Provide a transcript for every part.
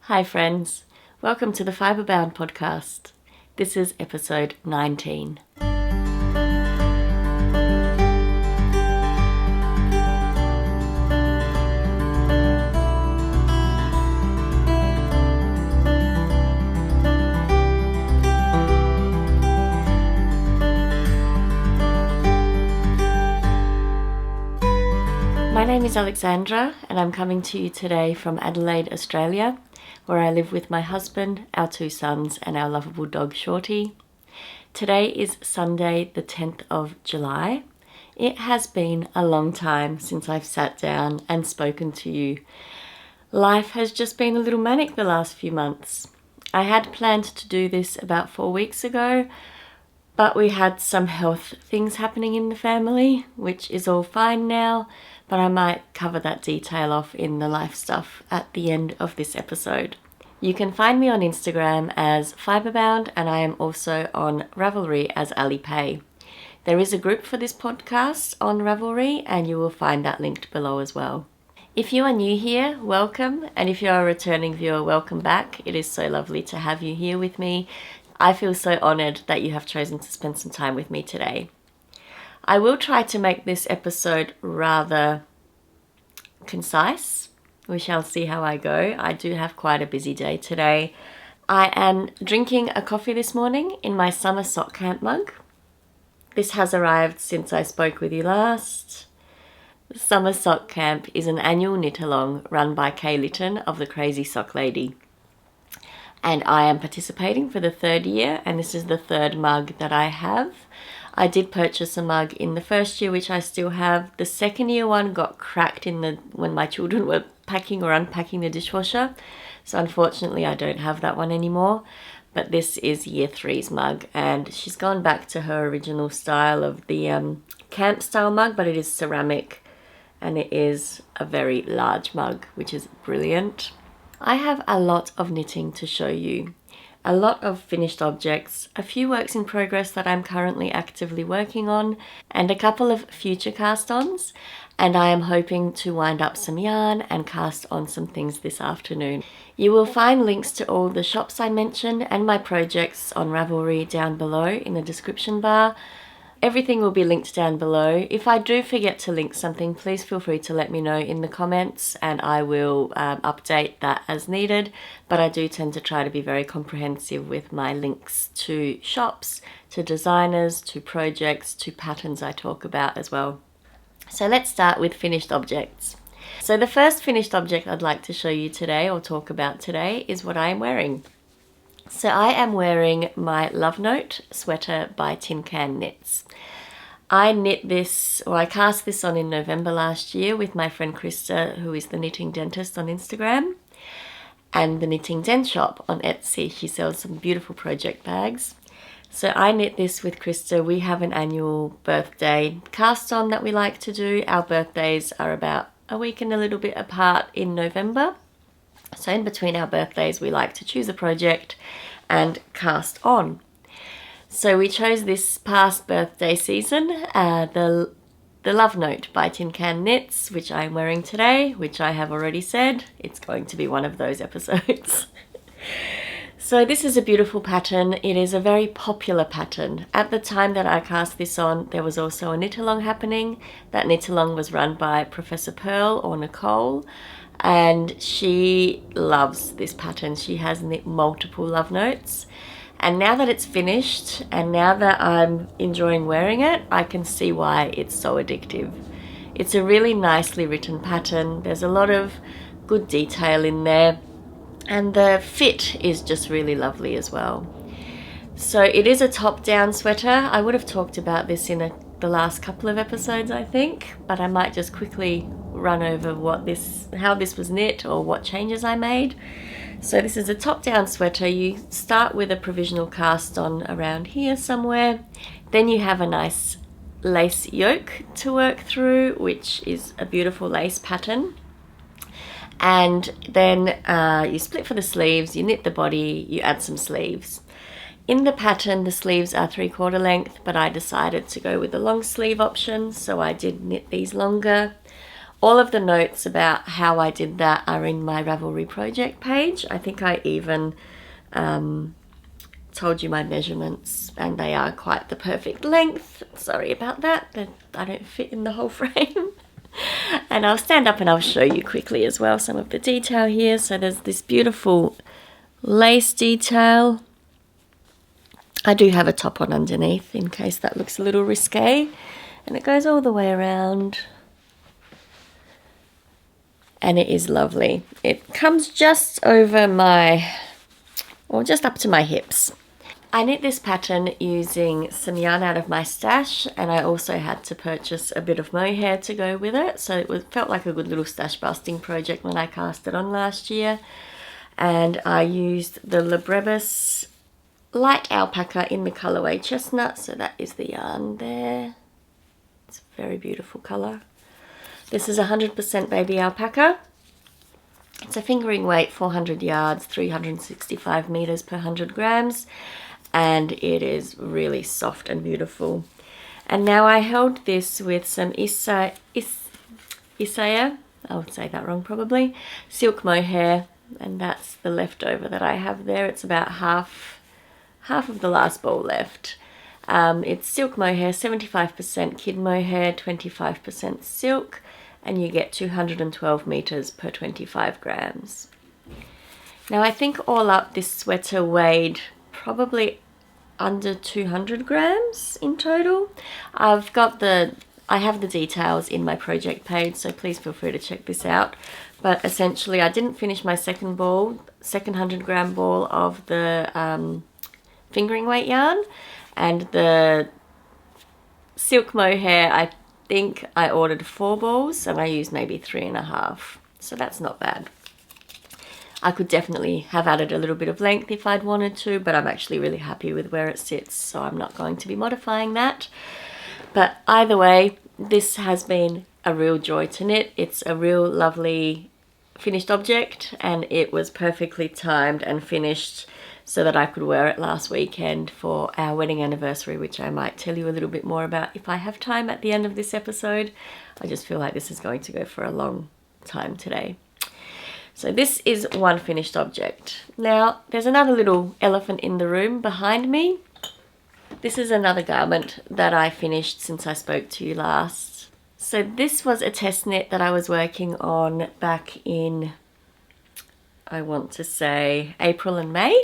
Hi friends, welcome to the FibreBound Podcast. This is episode 19. My name is Alexandra and I'm coming to you today from Adelaide, Australia, where I live with my husband, our 2 sons and our lovable dog Shorty. Today is Sunday the 10th of July. It has been a long time since I've sat down and spoken to you. Life has just been a little manic the last few months. I had planned to do this about 4 weeks ago, but we had some health things happening in the family, which is all fine now, but I might cover that detail off in the life stuff at the end of this episode. You can find me on Instagram as FibreBound and I am also on Ravelry as Alipay. There is a group for this podcast on Ravelry and you will find that linked below as well. If you are new here, welcome, and if you are a returning viewer, welcome back. It is so lovely to have you here with me. I feel so honoured that you have chosen to spend some time with me today. I will try to make this episode rather concise. We shall see how I go. I do have quite a busy day today. I am drinking a coffee this morning in my summer sock camp mug. This has arrived since I spoke with you last. Summer Sock Camp is an annual knit-along run by Kay Litton of the Crazy Sock Lady. And I am participating for the 3rd year, and this is the 3rd mug that I have. I did purchase a mug in the 1st year, which I still have. The 2nd year one got cracked when my children were packing or unpacking the dishwasher. So unfortunately, I don't have that one anymore. But this is year 3's mug, and she's gone back to her original style of the camp style mug, but it is ceramic, and it is a very large mug, which is brilliant. I have a lot of knitting to show you. A lot of finished objects, a few works in progress that I'm currently actively working on, and a couple of future cast-ons, and I am hoping to wind up some yarn and cast on some things this afternoon. You will find links to all the shops I mentioned and my projects on Ravelry down below in the description bar. Everything will be linked down below. If I do forget to link something, please feel free to let me know in the comments and I will update that as needed. But I do tend to try to be very comprehensive with my links to shops, to designers, to projects, to patterns I talk about as well. So let's start with finished objects. So the first finished object I'd like to show you today or talk about today is what I am wearing. So I am wearing my Love Note sweater by Tin Can Knits. I knit this, or I cast this on in November last year with my friend Krista, who is the Knitting Dentist on Instagram, and the Knitting Den Shop on Etsy. She sells some beautiful project bags. So I knit this with Krista. We have an annual birthday cast on that we like to do. Our birthdays are about a week and a little bit apart in November. So in between our birthdays, we like to choose a project and cast on. So we chose this past birthday season, the Love Note by Tin Can Knits, which I'm wearing today, which I have already said. It's going to be one of those episodes. So this is a beautiful pattern. It is a very popular pattern. At the time that I cast this on, there was also a knit-along happening. That knit-along was run by Professor Pearl or Nicole, and she loves this pattern. She has knit multiple Love Notes. And now that it's finished, and now that I'm enjoying wearing it, I can see why it's so addictive. It's a really nicely written pattern. There's a lot of good detail in there. And the fit is just really lovely as well. So it is a top-down sweater. I would have talked about this in the last couple of episodes, I think, but I might just quickly run over how this was knit or what changes I made. So this is a top-down sweater. You start with a provisional cast on around here somewhere. Then you have a nice lace yoke to work through, which is a beautiful lace pattern. And then you split for the sleeves, you knit the body, you add some sleeves. In the pattern, the sleeves are 3/4 length, but I decided to go with the long sleeve option, so I did knit these longer. All of the notes about how I did that are in my Ravelry project page. I think I even told you my measurements, and they are quite the perfect length. Sorry about that, but I don't fit in the whole frame. And I'll stand up and I'll show you quickly as well some of the detail here. So there's this beautiful lace detail. I do have a top on underneath in case that looks a little risque, and it goes all the way around. And it is lovely. It comes just over just up to my hips. I knit this pattern using some yarn out of my stash, and I also had to purchase a bit of mohair to go with it. So it felt like a good little stash busting project when I cast it on last year. And I used the Librebus light alpaca in the colourway chestnut. So that is the yarn there. It's a very beautiful colour. This is 100% baby alpaca. It's a fingering weight, 400 yards, 365 meters per 100 grams, and it is really soft and beautiful. And now I held this with some Isaya, I would say that wrong probably, silk mohair, and that's the leftover that I have there. It's about half of the last ball left. It's silk mohair, 75% kid mohair, 25% silk, and you get 212 meters per 25 grams. Now I think all up this sweater weighed probably under 200 grams in total. I have the details in my project page, so please feel free to check this out. But essentially I didn't finish my second 100 gram ball of the fingering weight yarn, and the silk mohair, I think I ordered 4 balls and I used maybe 3.5, so that's not bad. I could definitely have added a little bit of length if I'd wanted to, but I'm actually really happy with where it sits, so I'm not going to be modifying that. But either way, this has been a real joy to knit. It's a real lovely finished object, and it was perfectly timed and finished so that I could wear it last weekend for our wedding anniversary, which I might tell you a little bit more about if I have time at the end of this episode. I just feel like this is going to go for a long time today. So this is one finished object. Now there's another little elephant in the room behind me. This is another garment that I finished since I spoke to you last. So this was a test knit that I was working on back in, I want to say, April and May.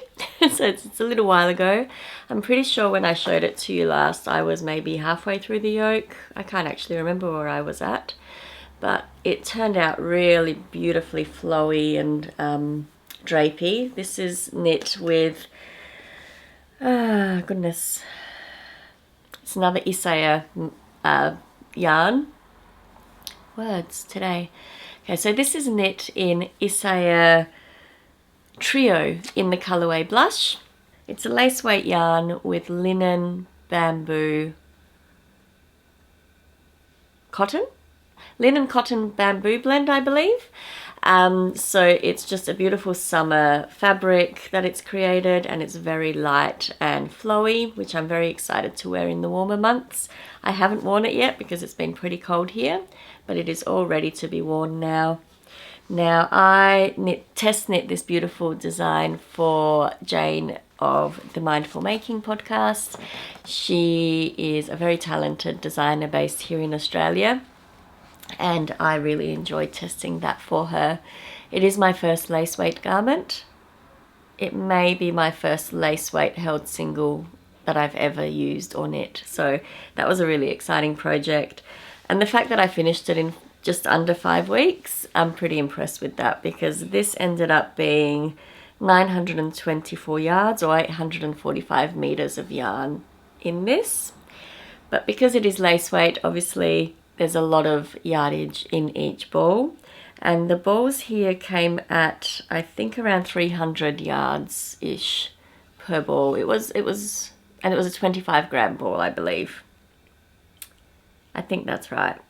So it's a little while ago. I'm pretty sure when I showed it to you last, I was maybe halfway through the yoke. I can't actually remember where I was at, but it turned out really beautifully flowy and drapey. This is knit with, goodness, it's another Isaya yarn. Words today. Okay, so this is knit in Isaya Trio in the colourway Blush. It's a lace weight yarn with linen, bamboo, cotton. Linen, cotton, bamboo blend, I believe. So it's just a beautiful summer fabric that it's created, and it's very light and flowy, which I'm very excited to wear in the warmer months. I haven't worn it yet because it's been pretty cold here, but it is all ready to be worn now. Now I test knit this beautiful design for Jane of the Mindful Making podcast. She is a very talented designer based here in Australia, and I really enjoyed testing that for her. It is my first lace weight garment. It may be my first lace weight held single that I've ever used or knit, so that was a really exciting project. And the fact that I finished it in just under 5 weeks, I'm pretty impressed with that, because this ended up being 924 yards or 845 meters of yarn in this. But because it is lace weight, obviously there's a lot of yardage in each ball, and the balls here came at, I think, around 300 yards ish per ball. It was a 25 gram ball, I believe. I think that's right.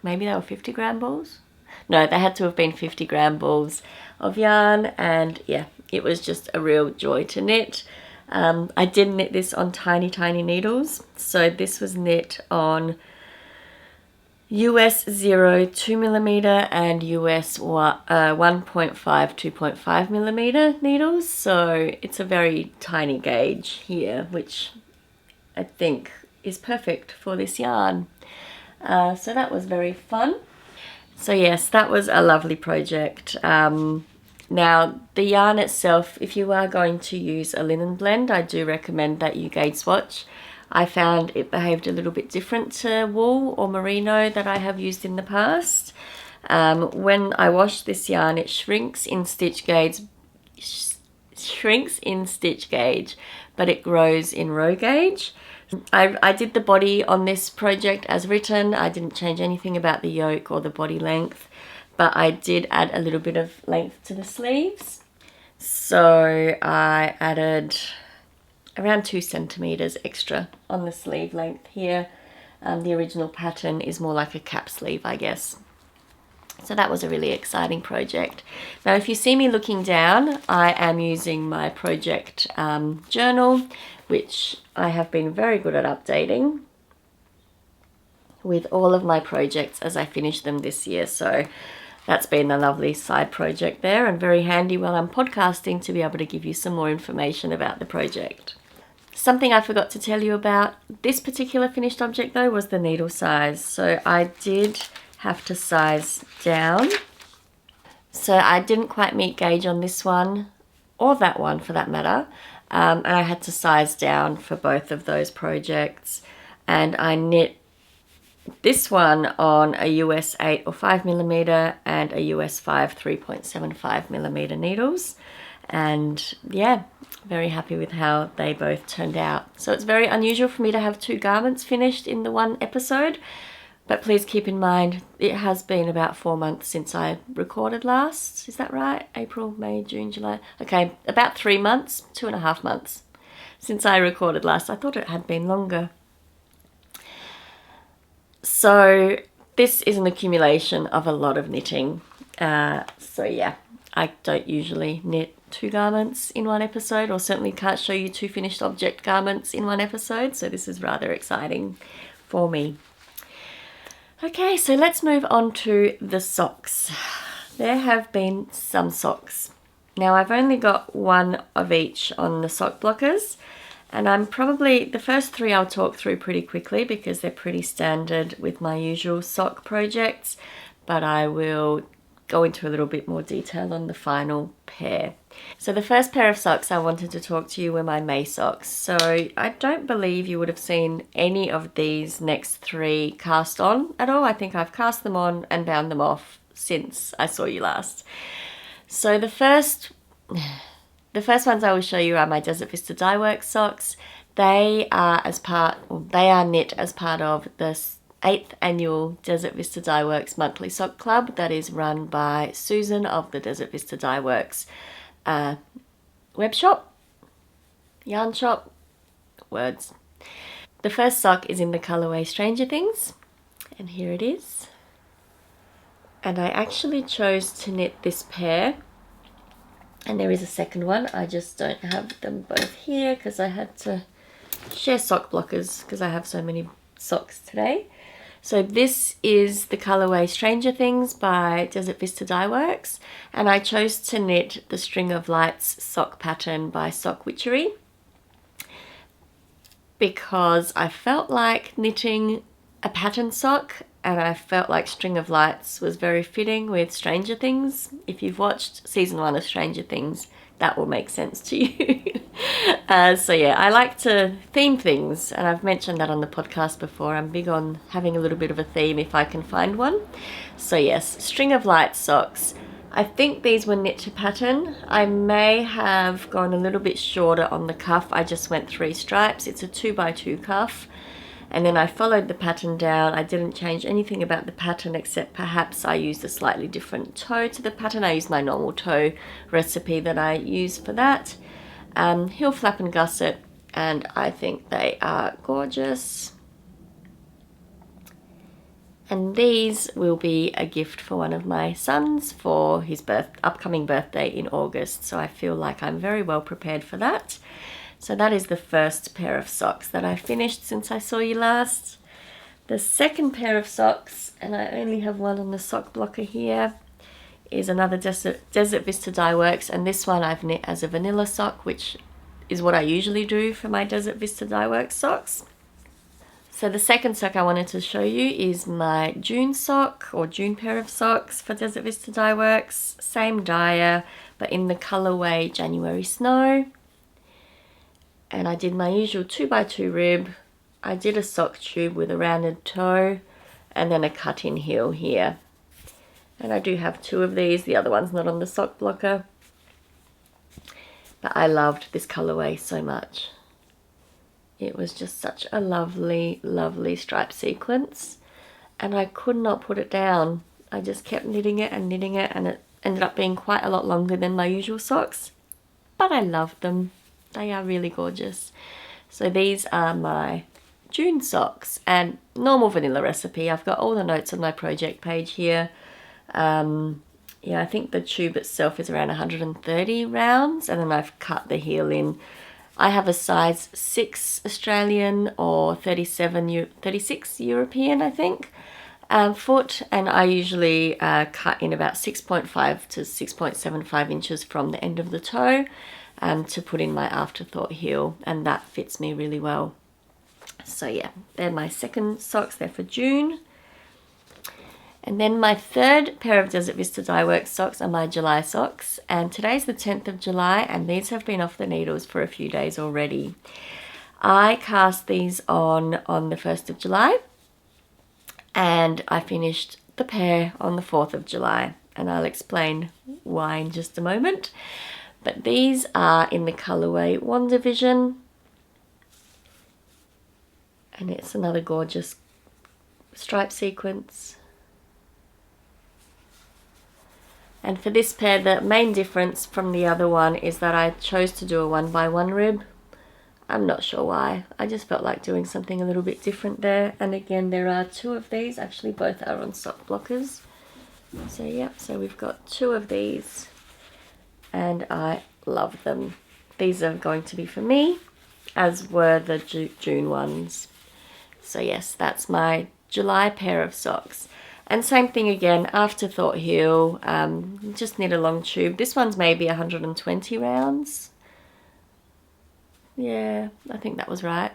Maybe they were 50 gram balls? No, they had to have been 50 gram balls of yarn, and yeah, it was just a real joy to knit. I did knit this on tiny needles. So this was knit on US 0 2mm and US 1.5 2.5mm needles, so it's a very tiny gauge here, which I think is perfect for this yarn. So that was very fun. So yes, that was a lovely project. Now the yarn itself, if you are going to use a linen blend, I do recommend that you gauge swatch. I found it behaved a little bit different to wool or merino that I have used in the past. When I wash this yarn, it shrinks in stitch gauge, but it grows in row gauge. I did the body on this project as written. I didn't change anything about the yoke or the body length, but I did add a little bit of length to the sleeves. So I added around 2 centimeters extra on the sleeve length here. The original pattern is more like a cap sleeve, I guess. So that was a really exciting project. Now, if you see me looking down, I am using my project journal, which I have been very good at updating with all of my projects as I finish them this year. So that's been a lovely side project there, and very handy while I'm podcasting to be able to give you some more information about the project. Something I forgot to tell you about this particular finished object though was the needle size. So I did have to size down. So I didn't quite meet gauge on this one, or that one for that matter. And I had to size down for both of those projects. And I knit this one on a US 8 or 5mm and a US 5 3.75mm needles. And yeah, very happy with how they both turned out. So it's very unusual for me to have 2 garments finished in the one episode, but please keep in mind it has been about 4 months since I recorded last. Is that right? April, May, June, July. Okay, about 3 months, 2.5 months since I recorded last. I thought it had been longer. So this is an accumulation of a lot of knitting. So yeah, I don't usually knit 2 garments in one episode, or certainly can't show you 2 finished object garments in one episode, so this is rather exciting for me. Okay, so let's move on to the socks. There have been some socks. Now I've only got 1 of each on the sock blockers, and I'm probably, the first 3 I'll talk through pretty quickly because they're pretty standard with my usual sock projects, but I will go into a little bit more detail on the final pair. So the first pair of socks I wanted to talk to you were my May socks. So I don't believe you would have seen any of these next 3 cast on at all. I think I've cast them on and bound them off since I saw you last. So the first ones I will show you are my Desert Vista Dye Works socks. They are knit as part of the 8th annual Desert Vista Dye Works monthly sock club that is run by Susan of the Desert Vista Dye Works web shop, yarn shop, words. The first sock is in the colourway Stranger Things, and here it is. And I actually chose to knit this pair, and there is a second one. I just don't have them both here because I had to share sock blockers because I have so many socks today. So this is the colourway Stranger Things by Desert Vista Dye Works, and I chose to knit the String of Lights sock pattern by Sock Witchery because I felt like knitting a pattern sock, and I felt like String of Lights was very fitting with Stranger Things. If you've watched season 1 of Stranger Things, that will make sense to you. So yeah, I like to theme things, and I've mentioned that on the podcast before. I'm big on having a little bit of a theme if I can find one. So yes, String of Lights socks. I think these were knit to pattern. I may have gone a little bit shorter on the cuff. I just went 3 stripes. It's a 2x2 cuff. And then I followed the pattern down. I didn't change anything about the pattern except perhaps I used a slightly different toe to the pattern. I used my normal toe recipe that I use for that. Heel flap and gusset, and I think they are gorgeous. And these will be a gift for one of my sons for his upcoming birthday in August. So I feel like I'm very well prepared for that. So that is the first pair of socks that I finished since I saw you last. The second pair of socks, and I only have one on the sock blocker here, is another Desert Vista Dye Works, and this one I've knit as a vanilla sock, which is what I usually do for my Desert Vista Dye Works socks. So the second sock I wanted to show you is my June sock, or June pair of socks for Desert Vista Dye Works. Same dyer, but in the colourway January Snow. And I did my usual 2x2 rib. I did a sock tube with a rounded toe and then a cut-in heel here. And I do have two of these. The other one's not on the sock blocker. But I loved this colourway so much. It was just such a lovely, lovely stripe sequence. And I could not put it down. I just kept knitting it, and it ended up being quite a lot longer than my usual socks. But I loved them. They are really gorgeous. So these are my June socks, and normal vanilla recipe. I've got all the notes on my project page here. Yeah, I think the tube itself is around 130 rounds, and then I've cut the heel in. I have a size 6 Australian or 36 European, I think, foot, and I usually cut in about 6.5 to 6.75 inches from the end of the toe to put in my afterthought heel, and that fits me really well. So yeah, they're my second socks. They're for June. And then my third pair of Desert Vista Dye Works socks are my July socks, and today's the 10th of July, and these have been off the needles for a few days already. I cast these on the 1st of July, and I finished the pair on the 4th of July, and I'll explain why in just a moment. But these are in the colourway Wanda Vision, and it's another gorgeous stripe sequence. And for this pair, the main difference from the other one is that I chose to do a 1x1 rib. I'm not sure why. I just felt like doing something a little bit different there. And again, there are two of these. Actually, both are on sock blockers. So yeah, so we've got two of these, and I love them. These are going to be for me, as were the June ones. So yes, that's my July pair of socks. And same thing again, afterthought heel, just knit a long tube. This one's maybe 120 rounds. Yeah, I think that was right.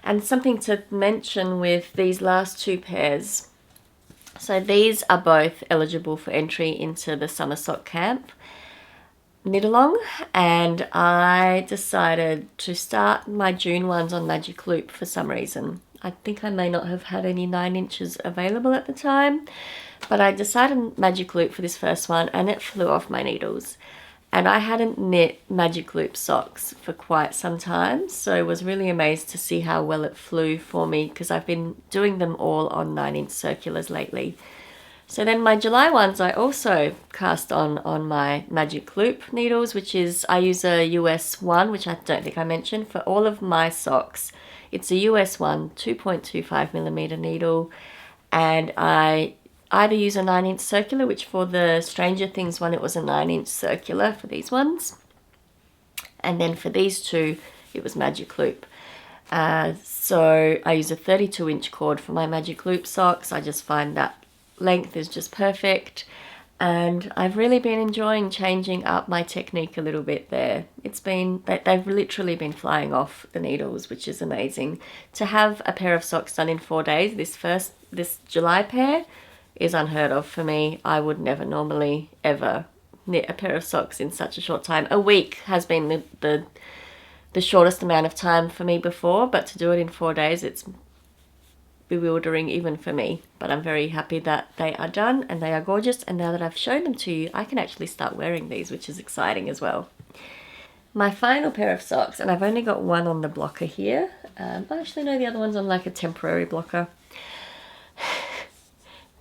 And something to mention with these last two pairs. So these are both eligible for entry into the Summer Sock Camp knit along, and I decided to start my June ones on Magic Loop for some reason. I think I may not have had any 9 inches available at the time, but I decided Magic Loop for this first one, and it flew off my needles. And I hadn't knit Magic Loop socks for quite some time, so I was really amazed to see how well it flew for me, because I've been doing them all on 9-inch circulars lately. So then my July ones I also cast on my Magic Loop needles, which is, I use a US 1, which I don't think I mentioned, for all of my socks. It's a US 1, 2.25mm needle, and I either use a 9-inch circular, which for the Stranger Things one, it was a 9-inch circular for these ones. And then for these two, it was Magic Loop. So I use a 32-inch cord for my Magic Loop socks. I just find that length is just perfect. And I've really been enjoying changing up my technique a little bit there. They've literally been flying off the needles, which is amazing. To have a pair of socks done in 4 days, this July pair, is unheard of for me. I would never normally ever knit a pair of socks in such a short time. A week has been the shortest amount of time for me before, but to do it in 4 days, it's bewildering even for me. But I'm very happy that they are done and they are gorgeous, and now that I've shown them to you, I can actually start wearing these, which is exciting as well. My final pair of socks, and I've only got one on the blocker here. Actually no, the other one's on like a temporary blocker.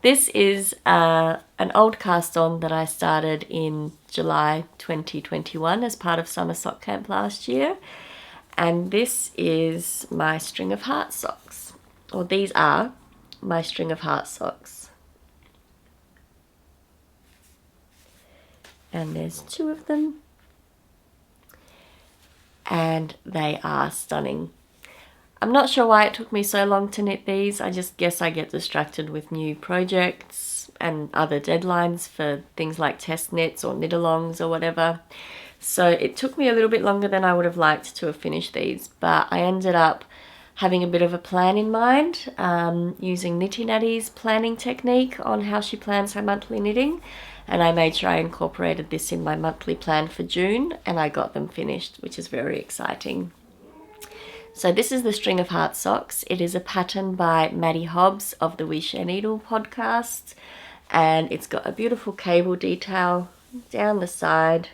This is an old cast on that I started in July 2021 as part of Summer Sock Camp last year, and this is my String of Heart socks. Or these are my String of Heart socks. And there's two of them. And they are stunning. I'm not sure why it took me so long to knit these. I just guess I get distracted with new projects and other deadlines for things like test knits or knit-alongs or whatever. So it took me a little bit longer than I would have liked to have finished these, but I ended up having a bit of a plan in mind, using Knitty Natty's planning technique on how she plans her monthly knitting, and I made sure I incorporated this in my monthly plan for June, and I got them finished, which is very exciting. So this is the String of Heart socks. It is a pattern by Maddie Hobbs of the We Share Needle podcast, and it's got a beautiful cable detail down the side,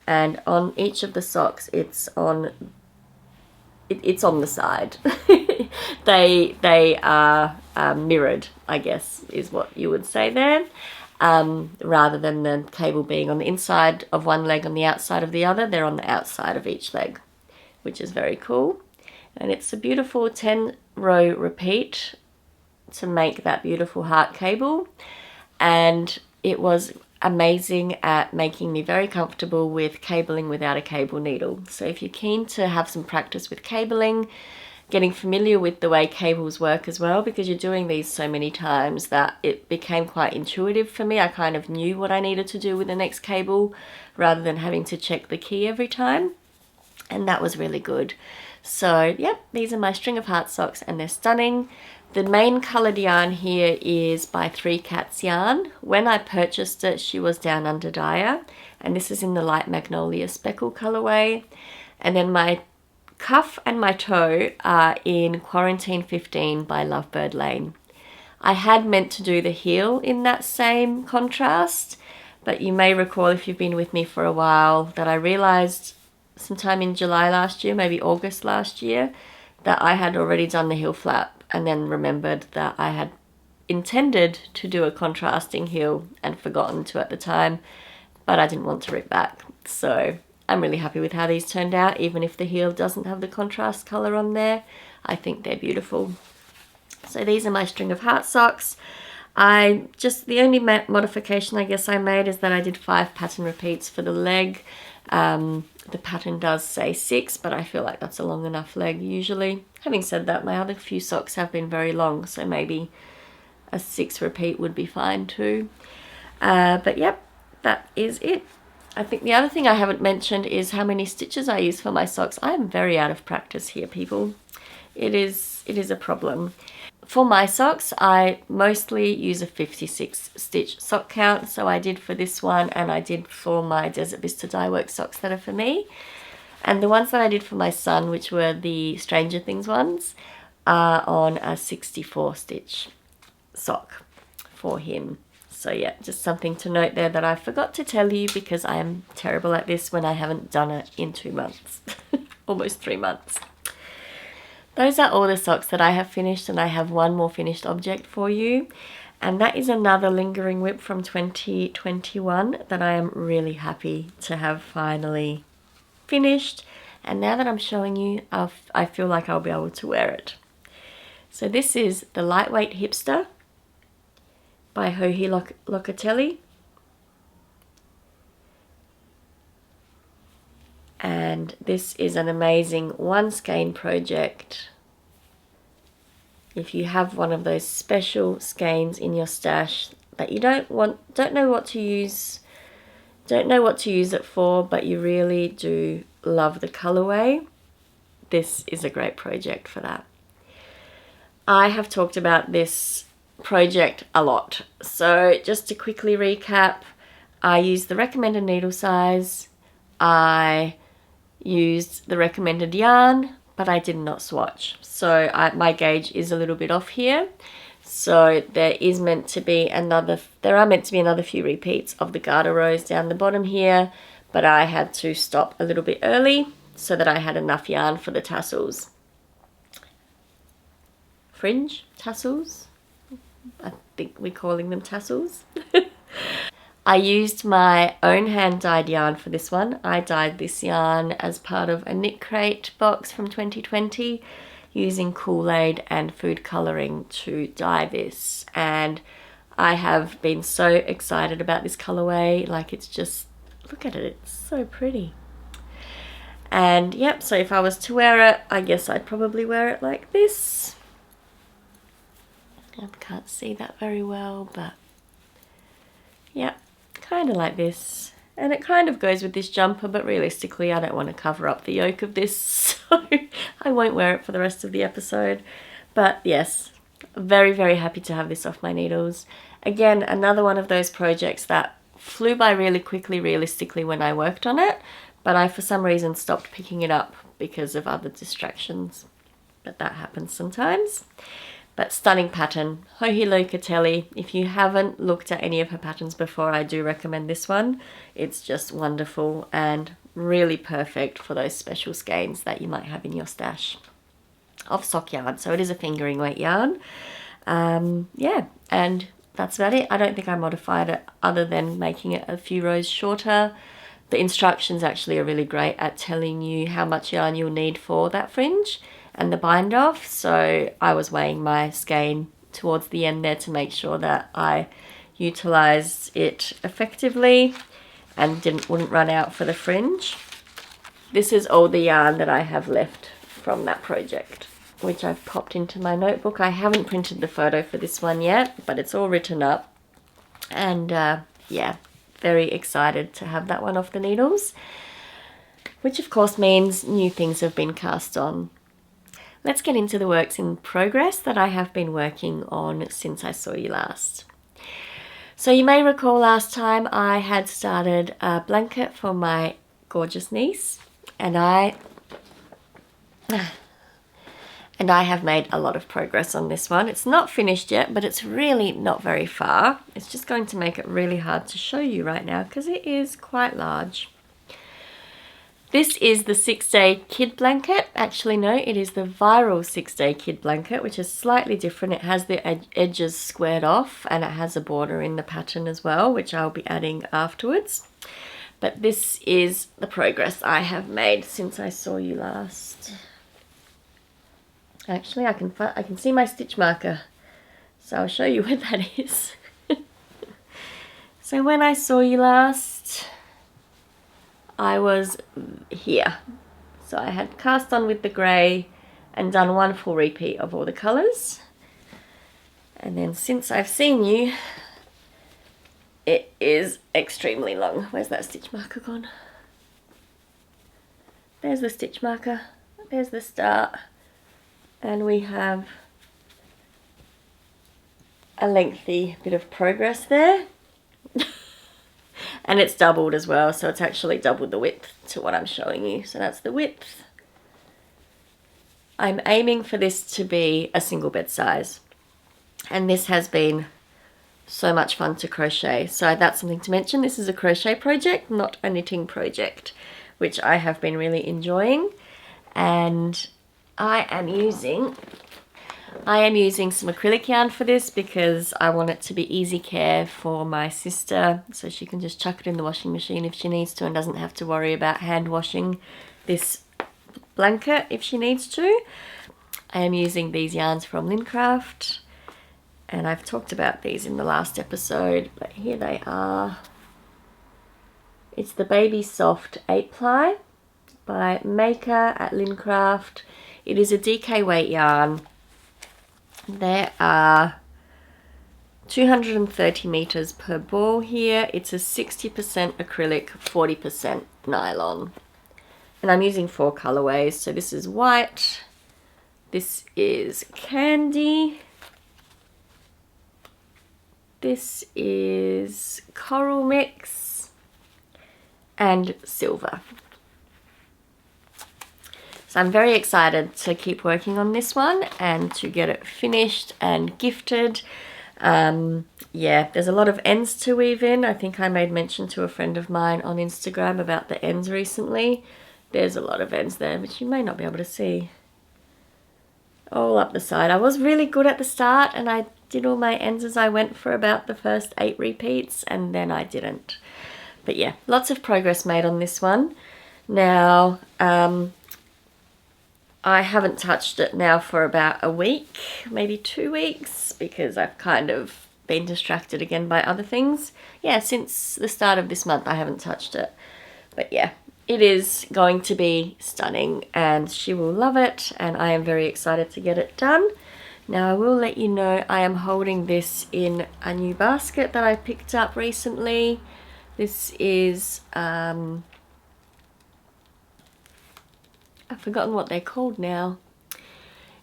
and on each of the socks it's on the side. they are mirrored, I guess is what you would say there, rather than the cable being on the inside of one leg on the outside of the other. They're on the outside of each leg, which is very cool. And it's a beautiful 10-row repeat to make that beautiful heart cable, and it was amazing at making me very comfortable with cabling without a cable needle. So if you're keen to have some practice with cabling, getting familiar with the way cables work as well, because you're doing these so many times that it became quite intuitive for me. I kind of knew what I needed to do with the next cable rather than having to check the key every time, and that was really good. So yep, these are my String of Heart socks, and they're stunning. The main coloured yarn here is by Three Cats Yarn. When I purchased it, she was down under dyer, and this is in the light magnolia speckle colourway. And then my cuff and my toe are in Quarantine 15 by Lovebird Lane. I had meant to do the heel in that same contrast, but you may recall, if you've been with me for a while, that I realised sometime in July last year, maybe August last year, that I had already done the heel flap, and then remembered that I had intended to do a contrasting heel and forgotten to at the time, but I didn't want to rip back. So I'm really happy with how these turned out. Even if the heel doesn't have the contrast colour on there, I think they're beautiful. So these are my String of Heart socks. The only modification I guess I made is that I did 5 pattern repeats for the leg. The pattern does say 6, but I feel like that's a long enough leg usually. Having said that, my other few socks have been very long, so maybe a 6 repeat would be fine too. But yep, that is it. I think the other thing I haven't mentioned is how many stitches I use for my socks. I am very out of practice here, people. It is a problem. For my socks, I mostly use a 56 stitch sock count. So I did for this one, and I did for my Desert Vista Dye Work socks that are for me. And the ones that I did for my son, which were the Stranger Things ones, are on a 64 stitch sock for him. So yeah, just something to note there that I forgot to tell you, because I am terrible at this when I haven't done it in 2 months, almost 3 months. Those are all the socks that I have finished, and I have one more finished object for you, and that is another lingering whip from 2021 that I am really happy to have finally finished. And now that I'm showing you, I feel like I'll be able to wear it. So this is the Lightweight Hipster by Joji Locatelli. And this is an amazing one skein project. If you have one of those special skeins in your stash that you don't know what to use it for, but you really do love the colorway, this is a great project for that. I have talked about this project a lot, so just to quickly recap, I used the recommended needle size, I used the recommended yarn, but I did not swatch, so my gauge is a little bit off here. So there are meant to be another few repeats of the garter rows down the bottom here, but I had to stop a little bit early so that I had enough yarn for the tassels. Fringe tassels? I think we're calling them tassels. I used my own hand-dyed yarn for this one. I dyed this yarn as part of a Knit Crate box from 2020 using Kool-Aid and food colouring to dye this. And I have been so excited about this colourway. Like, it's just, look at it, it's so pretty. And yep, so if I was to wear it, I guess I'd probably wear it like this. I can't see that very well, but yep, kind of like this. And it kind of goes with this jumper, but realistically I don't want to cover up the yoke of this, so I won't wear it for the rest of the episode. But yes, very, very happy to have this off my needles. Again, another one of those projects that flew by really quickly realistically when I worked on it, but I for some reason stopped picking it up because of other distractions. But that happens sometimes. But stunning pattern, Hohi Locatelli. If you haven't looked at any of her patterns before, I do recommend this one. It's just wonderful and really perfect for those special skeins that you might have in your stash of sock yarn. So it is a fingering weight yarn. Yeah, and that's about it. I don't think I modified it other than making it a few rows shorter. The instructions actually are really great at telling you how much yarn you'll need for that fringe and the bind off. So I was weighing my skein towards the end there to make sure that I utilised it effectively and wouldn't run out for the fringe. This is all the yarn that I have left from that project, which I've popped into my notebook. I haven't printed the photo for this one yet, but it's all written up. And yeah, very excited to have that one off the needles, which of course means new things have been cast on. Let's get into the works in progress that I have been working on since I saw you last. So you may recall last time I had started a blanket for my gorgeous niece, and I have made a lot of progress on this one. It's not finished yet, but it's really not very far. It's just going to make it really hard to show you right now because it is quite large. This is the 6-day kid blanket. Actually, no, it is the viral 6-day kid blanket, which is slightly different. It has the edges squared off and it has a border in the pattern as well, which I'll be adding afterwards. But this is the progress I have made since I saw you last. Actually, I can see my stitch marker, so I'll show you where that is. So when I saw you last, I was here. So I had cast on with the grey and done one full repeat of all the colours. And then since I've seen you, it is extremely long. Where's that stitch marker gone? There's the stitch marker. There's the start. And we have a lengthy bit of progress there. And it's doubled as well, so it's actually doubled the width to what I'm showing you. So that's the width. I'm aiming for this to be a single bed size. And this has been so much fun to crochet. So that's something to mention. This is a crochet project, not a knitting project, which I have been really enjoying. And I am using some acrylic yarn for this because I want it to be easy care for my sister, so she can just chuck it in the washing machine if she needs to and doesn't have to worry about hand washing this blanket if she needs to. I am using these yarns from Lincraft, and I've talked about these in the last episode, but here they are. It's the Baby Soft 8-ply by Maker at Lincraft. It is a DK weight yarn. There are 230 meters per ball here. It's a 60% acrylic, 40% nylon. And I'm using 4 colorways. So this is white, this is candy, this is coral mix, and silver. So I'm very excited to keep working on this one and to get it finished and gifted. Yeah, there's a lot of ends to weave in. I think I made mention to a friend of mine on Instagram about the ends recently. There's a lot of ends there, which you may not be able to see. All up the side. I was really good at the start and I did all my ends as I went for about the first 8 repeats, and then I didn't. But yeah, lots of progress made on this one. Now, I haven't touched it now for about a week, maybe 2 weeks, because I've kind of been distracted again by other things. Yeah, since the start of this month I haven't touched it. But yeah, it is going to be stunning and she will love it, and I am very excited to get it done. Now I will let you know I am holding this in a new basket that I picked up recently. This is, I've forgotten what they're called now.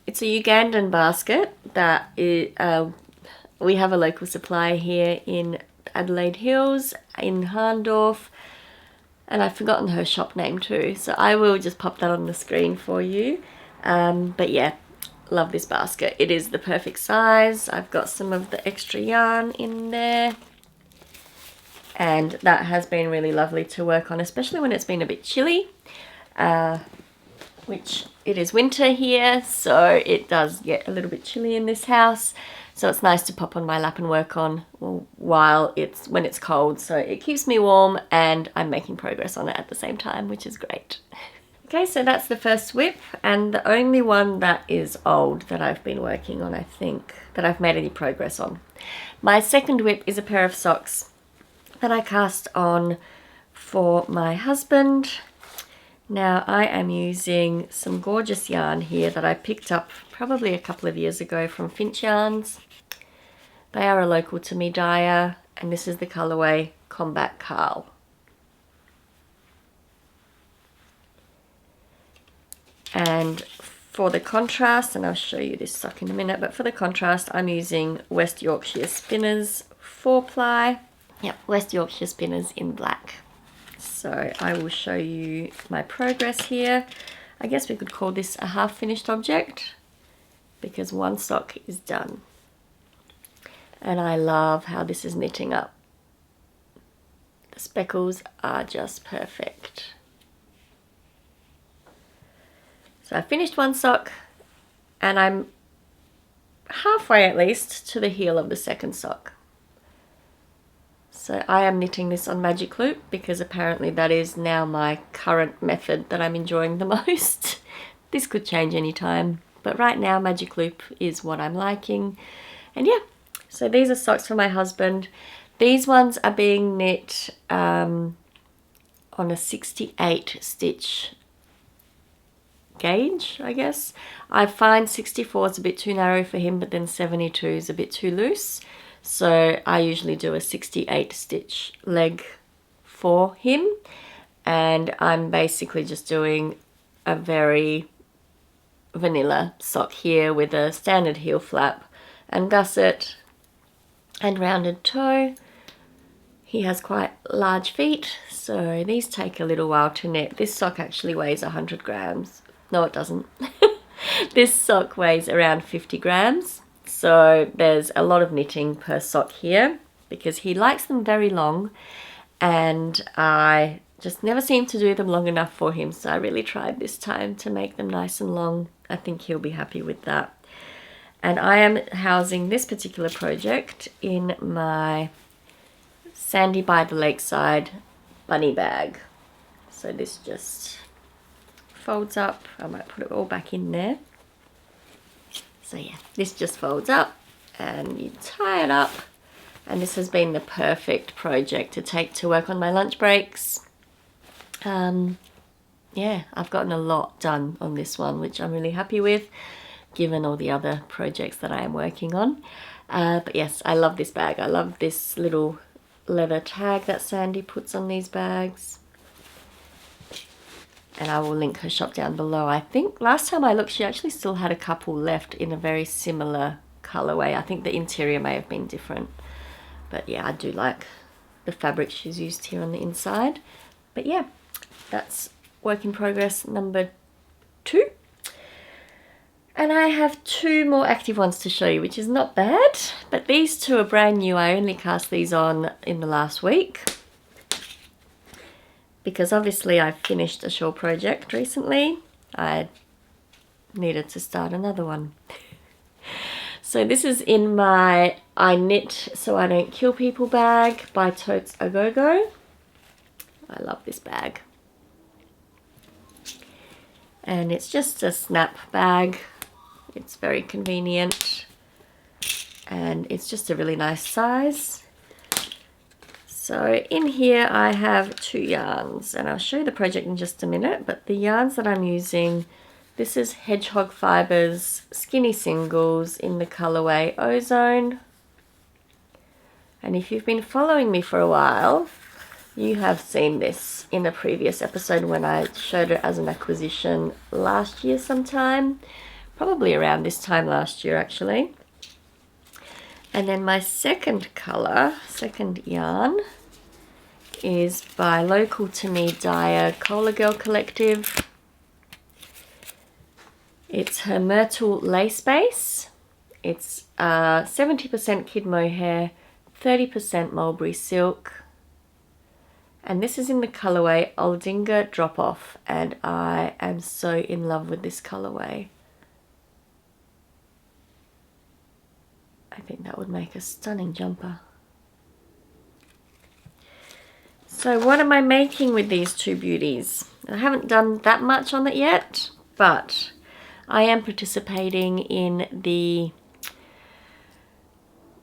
It's a Ugandan basket that we have a local supplier here in Adelaide Hills, in Harndorf, and I've forgotten her shop name too, so I will just pop that on the screen for you. But yeah, love this basket. It is the perfect size. I've got some of the extra yarn in there, and that has been really lovely to work on, especially when it's been a bit chilly, which it is winter here, so it does get a little bit chilly in this house. So it's nice to pop on my lap and work on when it's cold. So it keeps me warm and I'm making progress on it at the same time, which is great. Okay, so that's the first WIP, and the only one that is old that I've been working on, I think, that I've made any progress on. My second WIP is a pair of socks that I cast on for my husband. Now I am using some gorgeous yarn here that I picked up probably a couple of years ago from Finch Yarns. They are a local to me dyer, and this is the colourway Combat Carl. And for the contrast, and I'll show you this sock in a minute, but for the contrast I'm using West Yorkshire Spinners 4-ply. Yep, West Yorkshire Spinners in black. So I will show you my progress here. I guess we could call this a half finished object because one sock is done. And I love how this is knitting up. The speckles are just perfect. So I finished one sock and I'm halfway at least to the heel of the second sock. So I am knitting this on magic loop because apparently that is now my current method that I'm enjoying the most. This could change anytime, but right now magic loop is what I'm liking. And yeah, so these are socks for my husband. These ones are being knit on a 68 stitch gauge, I guess. I find 64 is a bit too narrow for him, but then 72 is a bit too loose. So I usually do a 68 stitch leg for him, and I'm basically just doing a very vanilla sock here with a standard heel flap and gusset and rounded toe. He has quite large feet, so these take a little while to knit. This sock actually weighs 100 grams. No, it doesn't. This sock weighs around 50 grams. So there's a lot of knitting per sock here because he likes them very long, and I just never seem to do them long enough for him. So I really tried this time to make them nice and long. I think he'll be happy with that. And I am housing this particular project in my Sandy by the Lakeside bunny bag. So this just folds up. I might put it all back in there. So yeah, this just folds up and you tie it up, and this has been the perfect project to take to work on my lunch breaks. Yeah, I've gotten a lot done on this one, which I'm really happy with, given all the other projects that I am working on. But yes, I love this bag. I love this little leather tag that Sandy puts on these bags. And I will link her shop down below. I think last time I looked, she actually still had a couple left in a very similar colorway. I think the interior may have been different. But yeah, I do like the fabric she's used here on the inside. But yeah, that's work in progress number 2. And I have 2 more active ones to show you, which is not bad. But these 2 are brand new. I only cast these on in the last week, because obviously I finished a shawl project recently. I needed to start another one. So this is in my I Knit So I Don't Kill People bag by Totes A Go Go. I love this bag. And it's just a snap bag. It's very convenient. And it's just a really nice size. So So in here I have 2 yarns, and I'll show you the project in just a minute, but the yarns that I'm using, this is Hedgehog Fibres Skinny Singles in the colorway Ozone. And if you've been following me for a while, you have seen this in a previous episode when I showed it as an acquisition last year sometime, probably around this time last year actually. And then my second yarn, is by local to me dyer Cola Girl Collective. It's her Myrtle Lace Base. It's 70% kid mohair, 30% mulberry silk. And this is in the colorway Aldinga Drop Off, and I am so in love with this colorway. I think that would make a stunning jumper. So what am I making with these 2 beauties? I haven't done that much on it yet, but I am participating in the...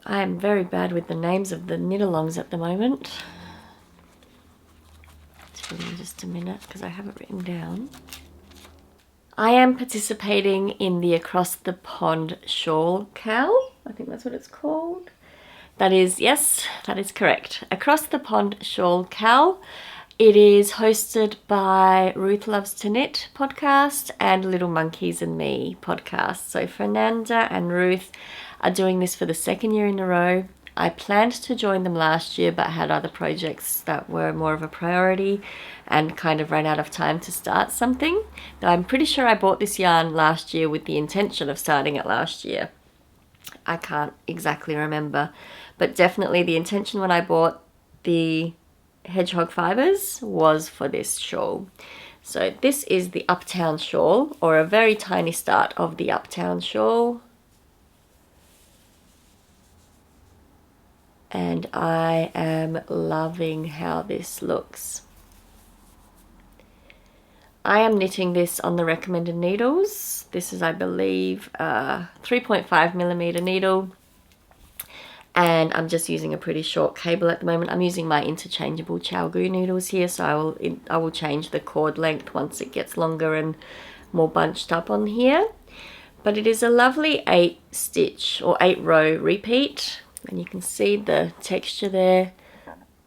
I am very bad with the names of the knit-alongs at the moment. Tell you in just a minute because I have it written down. I am participating in the Across the Pond Shawl Cowl. I think that's what it's called. That is, yes, that is correct. Across the Pond Shawl Cowl. It is hosted by Ruth Loves to Knit podcast and Little Monkeys and Me podcast. So Fernanda and Ruth are doing this for the 2nd year in a row. I planned to join them last year but had other projects that were more of a priority and kind of ran out of time to start something. Though I'm pretty sure I bought this yarn last year with the intention of starting it last year. I can't exactly remember, but definitely the intention when I bought the Hedgehog Fibres was for this shawl. So this is the Uptown shawl, or a very tiny start of the Uptown shawl. And I am loving how this looks. I am knitting this on the recommended needles. This is, I believe, a 3.5mm needle. And I'm just using a pretty short cable at the moment. I'm using my interchangeable Chalgu needles here, so I will change the cord length once it gets longer and more bunched up on here. But it is a lovely 8-stitch or 8-row repeat, and you can see the texture there.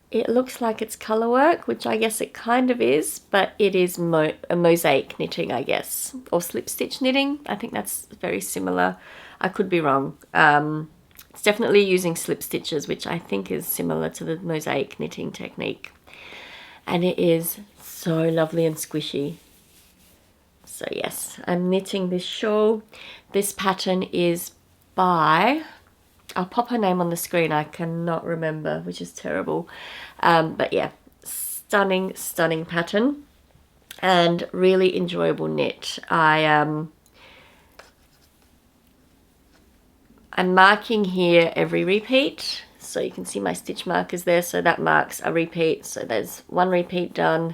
It looks like it's color work, which I guess it kind of is, but it is a mosaic knitting, I guess, or slip stitch knitting. I think that's very similar. I could be wrong. It's definitely using slip stitches, which I think is similar to the mosaic knitting technique. And it is so lovely and squishy. So yes, I'm knitting this shawl. This pattern is by... I'll pop her name on the screen. I cannot remember, which is terrible. But yeah, stunning, stunning pattern and really enjoyable knit. I'm marking here every repeat. So you can see my stitch markers there. So that marks a repeat. So there's 1 repeat done,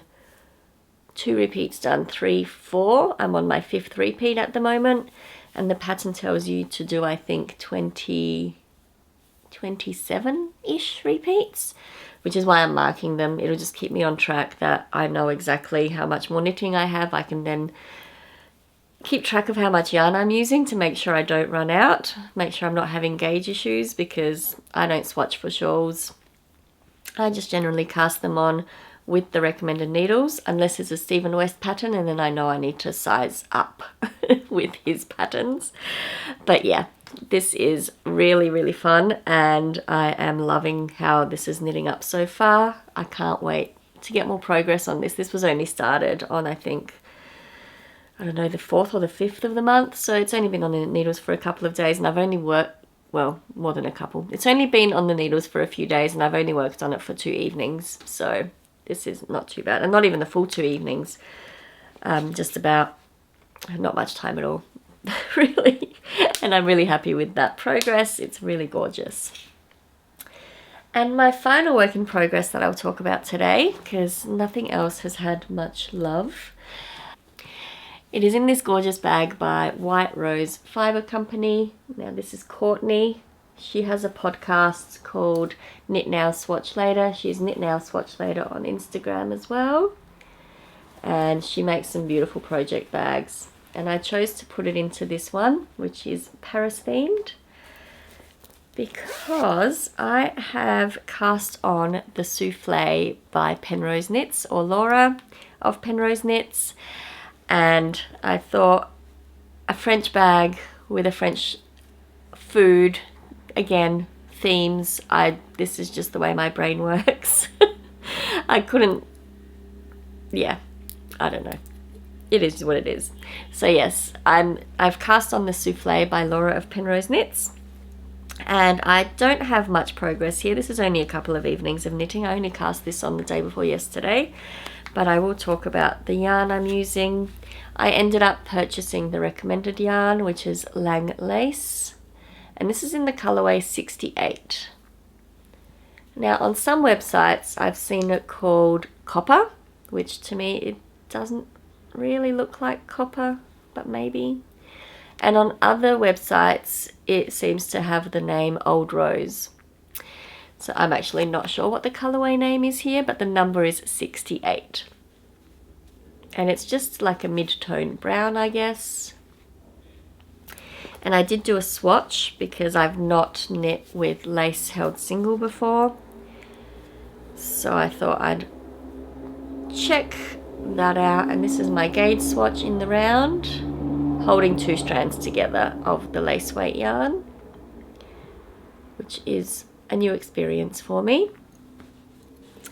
2 repeats done, 3, 4. I'm on my 5th repeat at the moment. And the pattern tells you to do, I think, 27-ish repeats, which is why I'm marking them. It'll just keep me on track that I know exactly how much more knitting I have. I can then keep track of how much yarn I'm using to make sure I don't run out, make sure I'm not having gauge issues, because I don't swatch for shawls. I just generally cast them on with the recommended needles, unless it's a Stephen West pattern, and then I know I need to size up with his patterns. But yeah, this is really, really fun, and I am loving how this is knitting up so far. I can't wait to get more progress on this. This was only started on, I think, I don't know, the 4th or the 5th of the month, so it's only been on the needles for a couple of days, and I've only worked, well, more than a couple. It's only been on the needles for a few days, and I've only worked on it for 2 evenings, so this is not too bad. And not even the full 2 evenings, just about, not much time at all, really. And I'm really happy with that progress. It's really gorgeous. And my final work in progress that I'll talk about today, because nothing else has had much love. It is in this gorgeous bag by White Rose Fibre Company. Now this is Courtney. She has a podcast called Knit Now Swatch Later. She's Knit Now Swatch Later on Instagram as well. And she makes some beautiful project bags. And I chose to put it into this one, which is Paris themed, because I have cast on the Souffle by Penrose Knits, or Laura of Penrose Knits, and I thought a French bag with a French food, again, themes. This is just the way my brain works. I couldn't, yeah, I don't know. It is what it is. So yes, I've cast on the Souffle by Laura of Penrose Knits. And I don't have much progress here. This is only a couple of evenings of knitting. I only cast this on the day before yesterday, but I will talk about the yarn I'm using. I ended up purchasing the recommended yarn, which is Lang Lace, and this is in the colorway 68. Now on some websites I've seen it called copper, which to me it doesn't really look like copper, but maybe. And on other websites, it seems to have the name Old Rose. So I'm actually not sure what the colorway name is here, but the number is 68. And it's just like a mid-tone brown, I guess. And I did do a swatch because I've not knit with lace held single before. So I thought I'd check that out. And this is my gauge swatch in the round, holding 2 strands together of the lace weight yarn, which is a new experience for me.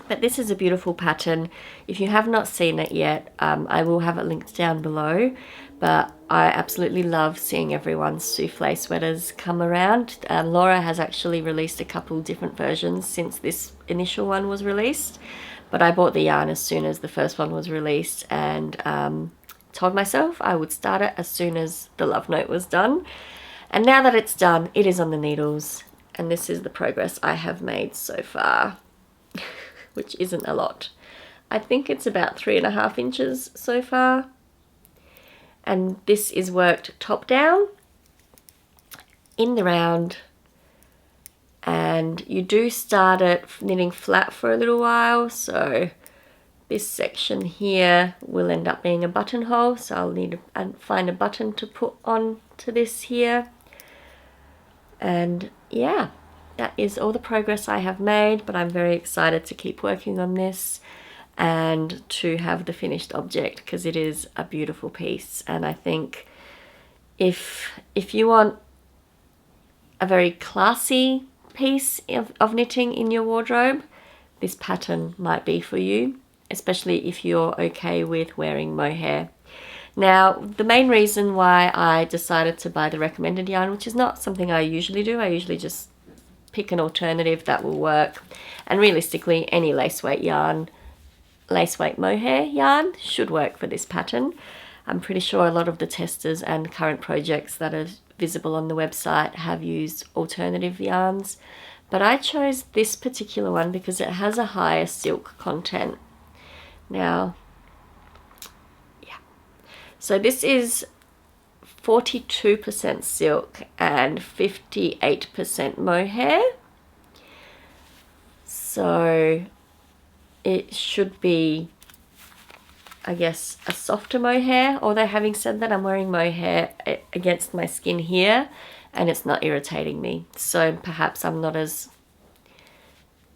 But this is a beautiful pattern. If you have not seen it yet, I will have it linked down below. But I absolutely love seeing everyone's souffle sweaters come around. Laura has actually released a couple different versions since this initial one was released. But I bought the yarn as soon as the first one was released, and told myself I would start it as soon as the love note was done. And now that it's done, it is on the needles, and this is the progress I have made so far, which isn't a lot. I think it's about 3.5 inches so far, and this is worked top down in the round, and you do start it knitting flat for a little while, so this section here will end up being a buttonhole, so I'll need to find a button to put on to this here. And yeah, that is all the progress I have made, but I'm very excited to keep working on this and to have the finished object, because it is a beautiful piece. And I think if you want a very classy piece of knitting in your wardrobe, this pattern might be for you, especially if you're okay with wearing mohair. Now, the main reason why I decided to buy the recommended yarn, which is not something I usually do, I usually just pick an alternative that will work, and realistically any lace weight yarn, lace weight mohair yarn should work for this pattern. I'm pretty sure a lot of the testers and current projects that are visible on the website have used alternative yarns, but I chose this particular one because it has a higher silk content. Now, yeah, so this is 42% silk and 58% mohair, so it should be, I guess, a softer mohair. Although having said that, I'm wearing mohair against my skin here and it's not irritating me, so perhaps I'm not as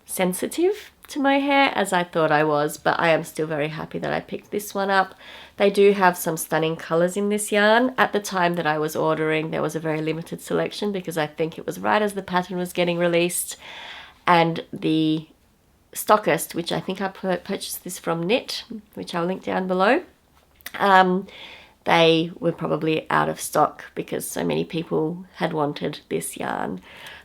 sensitive to mohair as I thought I was, but I am still very happy that I picked this one up. They do have some stunning colors in this yarn. At the time that I was ordering, there was a very limited selection because I think it was right as the pattern was getting released, and the stockist, which I think I purchased this from Knit, which I'll link down below, they were probably out of stock because so many people had wanted this yarn.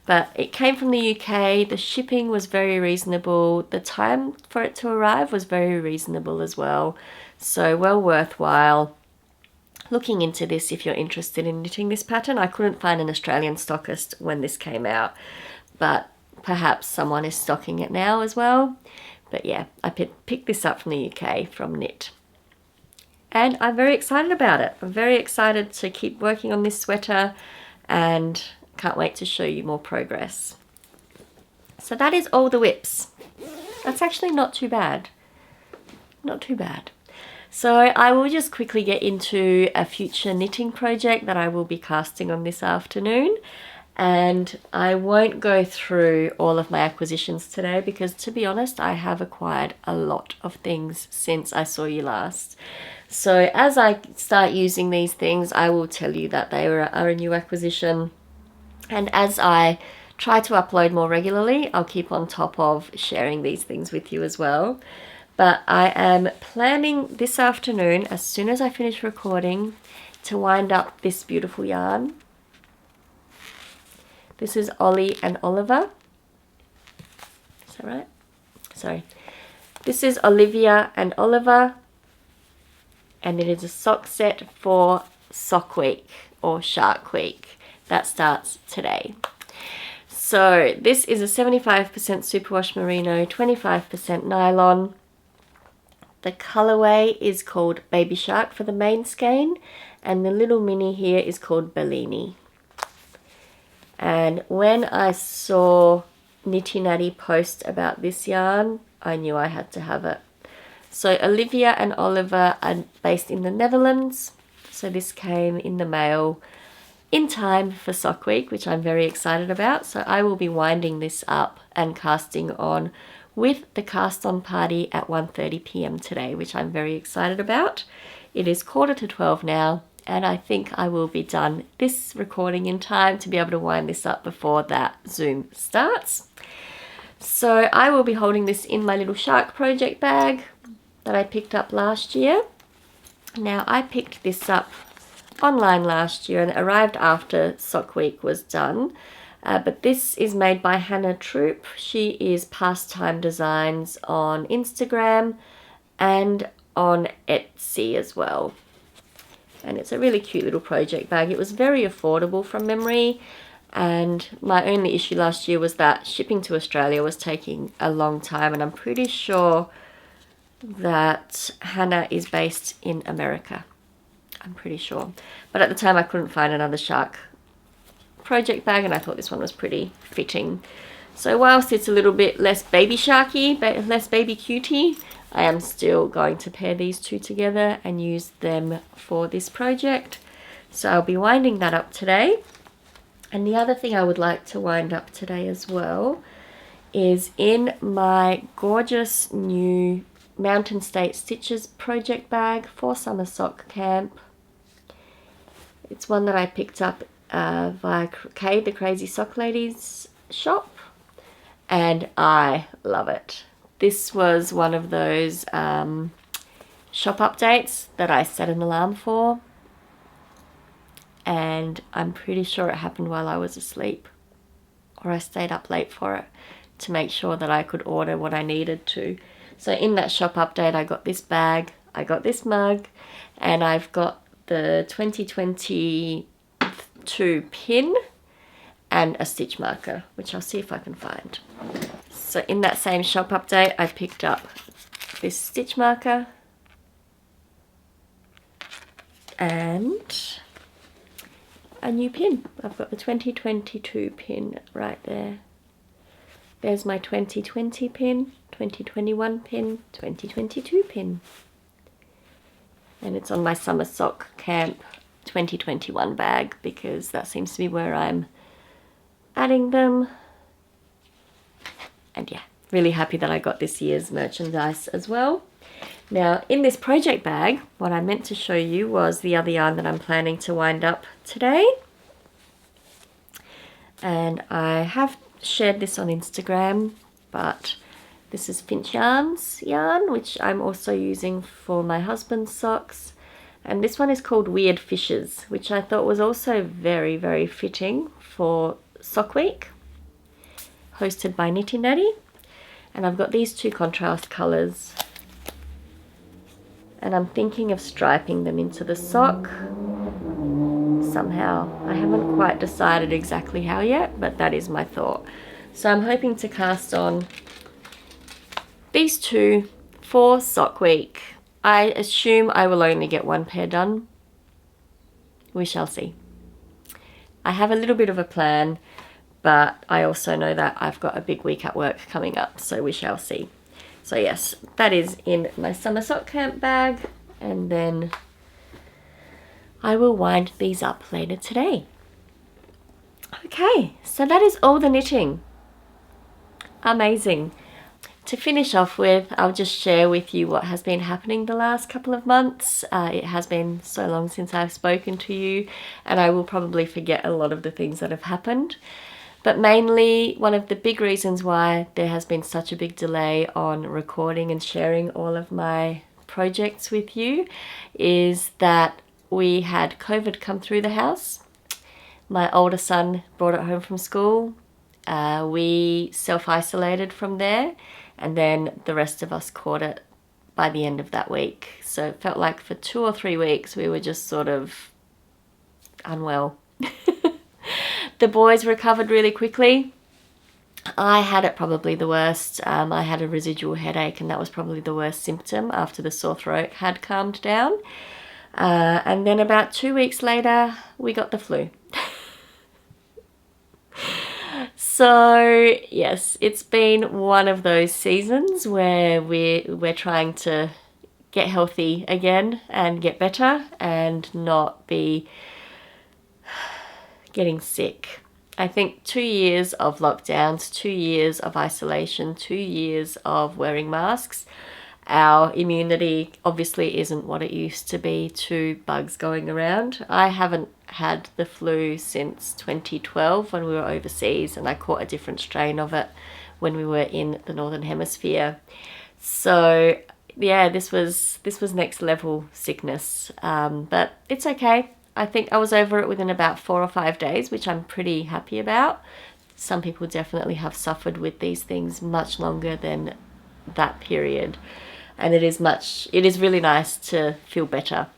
But it came from the UK, the shipping was very reasonable, the time for it to arrive was very reasonable as well, so well worthwhile looking into this if you're interested in knitting this pattern. I couldn't find an Australian stockist when this came out, but perhaps someone is stocking it now as well. But yeah, I picked this up from the UK from Knit. And I'm very excited about it. I'm very excited to keep working on this sweater and can't wait to show you more progress. So that is all the whips. That's actually not too bad. Not too bad. So I will just quickly get into a future knitting project that I will be casting on this afternoon. And I won't go through all of my acquisitions today because, to be honest, I have acquired a lot of things since I saw you last. So as I start using these things, I will tell you that they are a new acquisition. And as I try to upload more regularly, I'll keep on top of sharing these things with you as well. But I am planning this afternoon, as soon as I finish recording, to wind up this beautiful yarn. This is Ollie and Oliver. Is that right? Sorry. This is Olivia and Oliver. And it is a sock set for Sock Week or Shark Week. That starts today. So this is a 75% superwash merino, 25% nylon. The colorway is called Baby Shark for the main skein. And the little mini here is called Bellini. And when I saw Nitty Natty post about this yarn, I knew I had to have it. So Olivia and Oliver are based in the Netherlands. So this came in the mail in time for Sock Week, which I'm very excited about. So I will be winding this up and casting on with the cast on party at 1:30 p.m. today, which I'm very excited about. It is 11:45 now. And I think I will be done this recording in time to be able to wind this up before that Zoom starts. So I will be holding this in my little shark project bag that I picked up last year. Now I picked this up online last year and it arrived after Sock Week was done. But this is made by Hannah Troop. She is Pastime Designs on Instagram and on Etsy as well. And it's a really cute little project bag. It was very affordable from memory. And my only issue last year was that shipping to Australia was taking a long time. And I'm pretty sure that Hannah is based in America. I'm pretty sure. But at the time I couldn't find another shark project bag. And I thought this one was pretty fitting. So whilst it's a little bit less baby sharky, but less baby cutie, I am still going to pair these two together and use them for this project. So I'll be winding that up today. And the other thing I would like to wind up today as well is in my gorgeous new Mountain State Stitches project bag for summer sock camp. It's one that I picked up via Kay, the Crazy Sock Ladies shop. And I love it. This was one of those shop updates that I set an alarm for. And I'm pretty sure it happened while I was asleep. Or I stayed up late for it to make sure that I could order what I needed to. So in that shop update, I got this bag, I got this mug, and I've got the 2022 pin and a stitch marker, which I'll see if I can find. So in that same shop update, I picked up this stitch marker and a new pin. I've got the 2022 pin right there. There's my 2020 pin, 2021 pin, 2022 pin. And it's on my summer sock camp 2021 bag because that seems to be where I'm adding them. And yeah, really happy that I got this year's merchandise as well. Now, in this project bag, what I meant to show you was the other yarn that I'm planning to wind up today. And I have shared this on Instagram, but this is Finch Yarn's yarn, which I'm also using for my husband's socks. And this one is called Weird Fishes, which I thought was also very, very fitting for Sock Week, hosted by Nitty Natty. And I've got these two contrast colours. And I'm thinking of striping them into the sock somehow. I haven't quite decided exactly how yet, but that is my thought. So I'm hoping to cast on these two for Sock Week. I assume I will only get one pair done. We shall see. I have a little bit of a plan, but I also know that I've got a big week at work coming up, so we shall see. So yes, that is in my summer sock camp bag, and then I will wind these up later today. Okay, so that is all the knitting. Amazing. To finish off with, I'll just share with you what has been happening the last couple of months. It has been so long since I've spoken to you, and I will probably forget a lot of the things that have happened. But mainly, one of the big reasons why there has been such a big delay on recording and sharing all of my projects with you is that we had COVID come through the house. My older son brought it home from school. We self-isolated from there, and then the rest of us caught it by the end of that week. So it felt like for 2 or 3 weeks we were just sort of unwell. The boys recovered really quickly. I had it probably the worst. I had a residual headache, and that was probably the worst symptom after the sore throat had calmed down. And then about 2 weeks later, we got the flu. So yes, it's been one of those seasons where we're trying to get healthy again and get better and not be getting sick. I think 2 years of lockdowns, 2 years of isolation, 2 years of wearing masks, our immunity obviously isn't what it used to be to bugs going around. I haven't had the flu since 2012 when we were overseas, and I caught a different strain of it when we were in the Northern Hemisphere. So yeah, this was next level sickness, but it's okay. I think I was over it within about 4 or 5 days, which I'm pretty happy about. Some people definitely have suffered with these things much longer than that period. And it is really nice to feel better.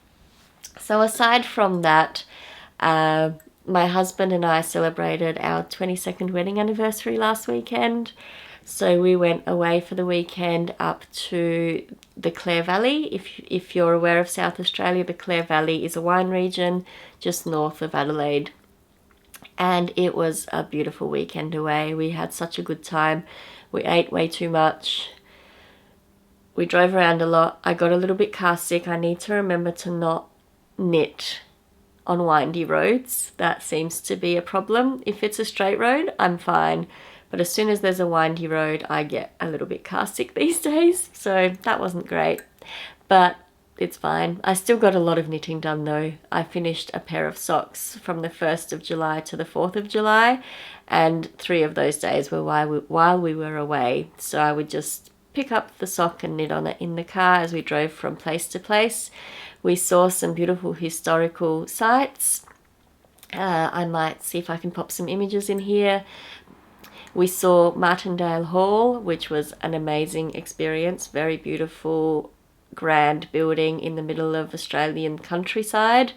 So aside from that, my husband and I celebrated our 22nd wedding anniversary last weekend. So we went away for the weekend up to the Clare Valley. If you're aware of South Australia, the Clare Valley is a wine region just north of Adelaide. And it was a beautiful weekend away. We had such a good time. We ate way too much. We drove around a lot. I got a little bit car sick. I need to remember to not knit on windy roads. That seems to be a problem. If it's a straight road, I'm fine. But as soon as there's a windy road, I get a little bit car sick these days. So that wasn't great, but it's fine. I still got a lot of knitting done though. I finished a pair of socks from the 1st of July to the 4th of July. And 3 of those days were while we were away. So I would just pick up the sock and knit on it in the car as we drove from place to place. We saw some beautiful historical sites. I might see if I can pop some images in here. We saw Martindale Hall, which was an amazing experience. Very beautiful, grand building in the middle of Australian countryside.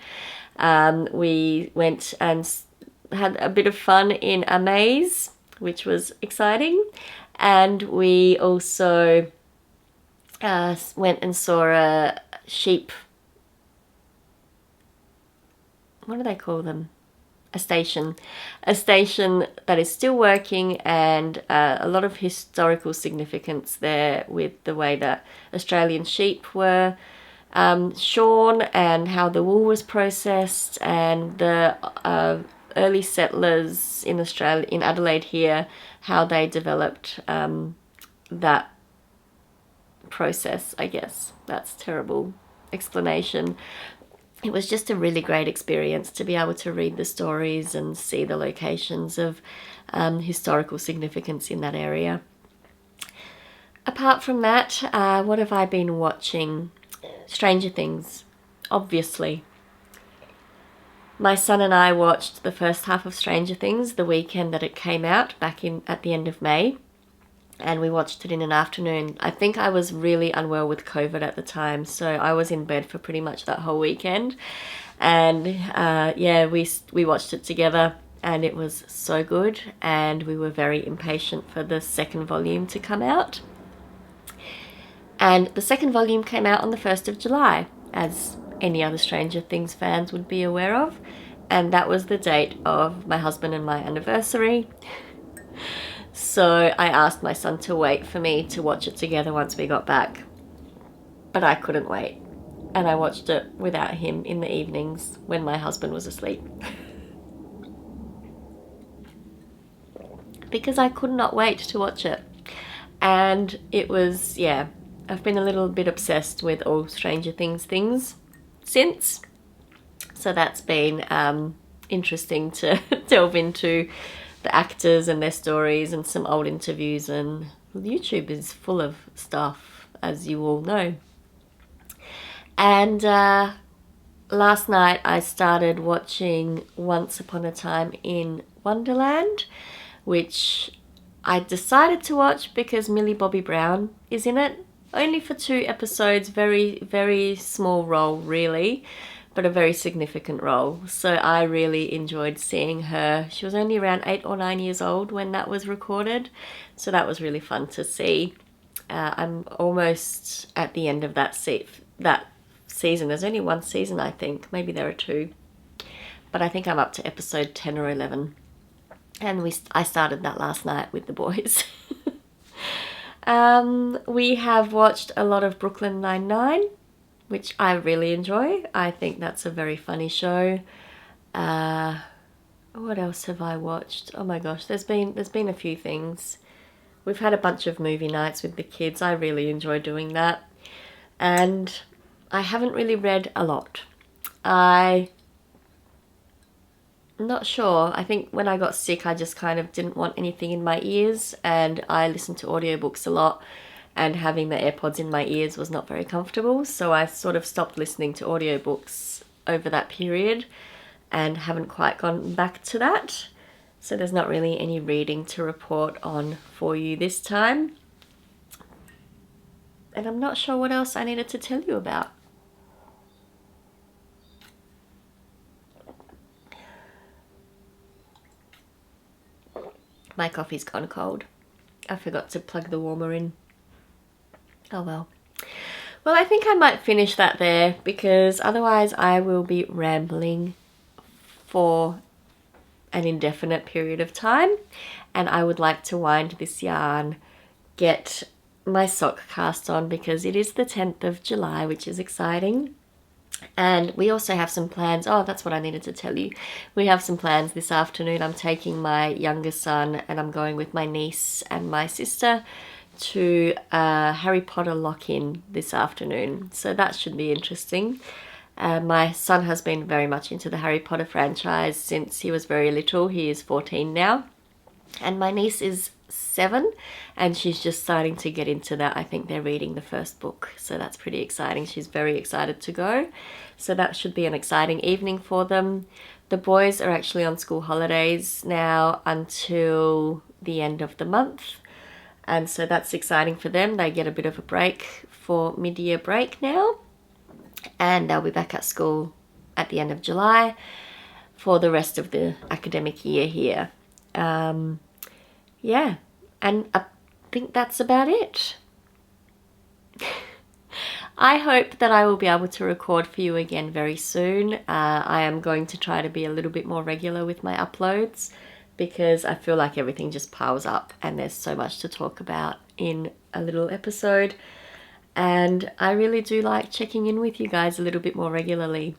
We went and had a bit of fun in a maze, which was exciting. And we also went and saw a sheep, what do they call them? A station that is still working, and a lot of historical significance there with the way that Australian sheep were shorn and how the wool was processed, and the early settlers in Australia, in Adelaide here, how they developed that process, I guess. That's a terrible explanation. It was just a really great experience to be able to read the stories and see the locations of historical significance in that area. Apart from that, what have I been watching? Stranger Things, obviously. My son and I watched the first half of Stranger Things the weekend that it came out, back at the end of May. And we watched it in an afternoon. I think I was really unwell with COVID at the time, so I was in bed for pretty much that whole weekend. And yeah, we watched it together, and it was so good, and we were very impatient for the second volume to come out. And the second volume came out on the 1st of July, as any other Stranger Things fans would be aware of. and that was the date of my husband and my anniversary. So I asked my son to wait for me to watch it together once we got back, but I couldn't wait, and I watched it without him in the evenings when my husband was asleep. Because I could not wait to watch it. And it was, yeah, I've been a little bit obsessed with all Stranger Things since. So that's been interesting to delve into the actors and their stories and some old interviews, and YouTube is full of stuff, as you all know. And last night I started watching Once Upon a Time in Wonderland, which I decided to watch because Millie Bobby Brown is in it. Only for 2 episodes, very, very small role really, but a very significant role. So I really enjoyed seeing her. She was only around 8 or 9 years old when that was recorded, so that was really fun to see. I'm almost at the end of that season. There's only 1 season, I think. Maybe there are 2. But I think I'm up to episode 10 or 11. And I started that last night with the boys. We have watched a lot of Brooklyn Nine-Nine, which I really enjoy. I think that's a very funny show. What else have I watched? Oh my gosh, there's been a few things. We've had a bunch of movie nights with the kids. I really enjoy doing that. And I haven't really read a lot. I'm not sure. I think when I got sick, I just kind of didn't want anything in my ears, and I listened to audiobooks a lot, and having the AirPods in my ears was not very comfortable, so I sort of stopped listening to audiobooks over that period and haven't quite gone back to that. So there's not really any reading to report on for you this time. And I'm not sure what else I needed to tell you about. My coffee's gone cold. I forgot to plug the warmer in. Oh well. Well, I think I might finish that there, because otherwise I will be rambling for an indefinite period of time, and I would like to wind this yarn, get my sock cast on, because it is the 10th of July, which is exciting. And we also have some plans. Oh, that's what I needed to tell you. We have some plans this afternoon. I'm taking my youngest son and I'm going with my niece and my sister to Harry Potter lock-in this afternoon. So that should be interesting. My son has been very much into the Harry Potter franchise since he was very little. He is 14 now. And my niece is 7 and she's just starting to get into that. I think they're reading the first book, so that's pretty exciting. She's very excited to go, so that should be an exciting evening for them. The boys are actually on school holidays now until the end of the month, and so that's exciting for them. They get a bit of a break for mid-year break now, and they'll be back at school at the end of July for the rest of the academic year here. Yeah, and I think that's about it. I hope that I will be able to record for you again very soon. I am going to try to be a little bit more regular with my uploads, because I feel like everything just piles up and there's so much to talk about in a little episode. And I really do like checking in with you guys a little bit more regularly.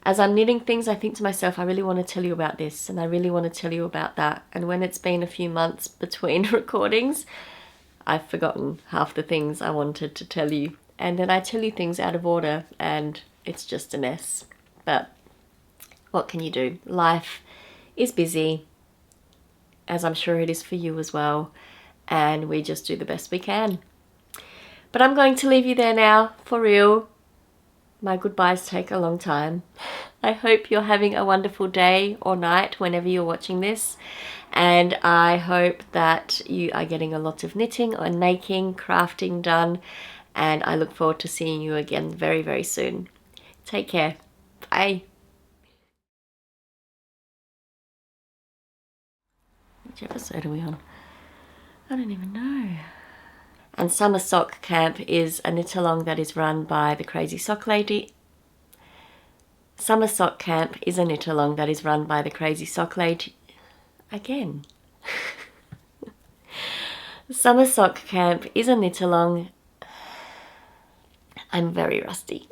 As I'm knitting things, I think to myself, I really want to tell you about this and I really want to tell you about that. And when it's been a few months between recordings, I've forgotten half the things I wanted to tell you. And then I tell you things out of order and it's just a mess. But what can you do? Life is busy, as I'm sure it is for you as well. And we just do the best we can. But I'm going to leave you there now, for real. My goodbyes take a long time. I hope you're having a wonderful day or night whenever you're watching this. And I hope that you are getting a lot of knitting or making, crafting done. And I look forward to seeing you again very, very soon. Take care. Bye. Which episode are we on? I don't even know. And Summer Sock Camp is a knit along that is run by the Crazy Sock Lady. Summer Sock Camp is a knit-along that is run by the Crazy Sock Lady again. Summer Sock Camp is a knit-along. I'm very rusty.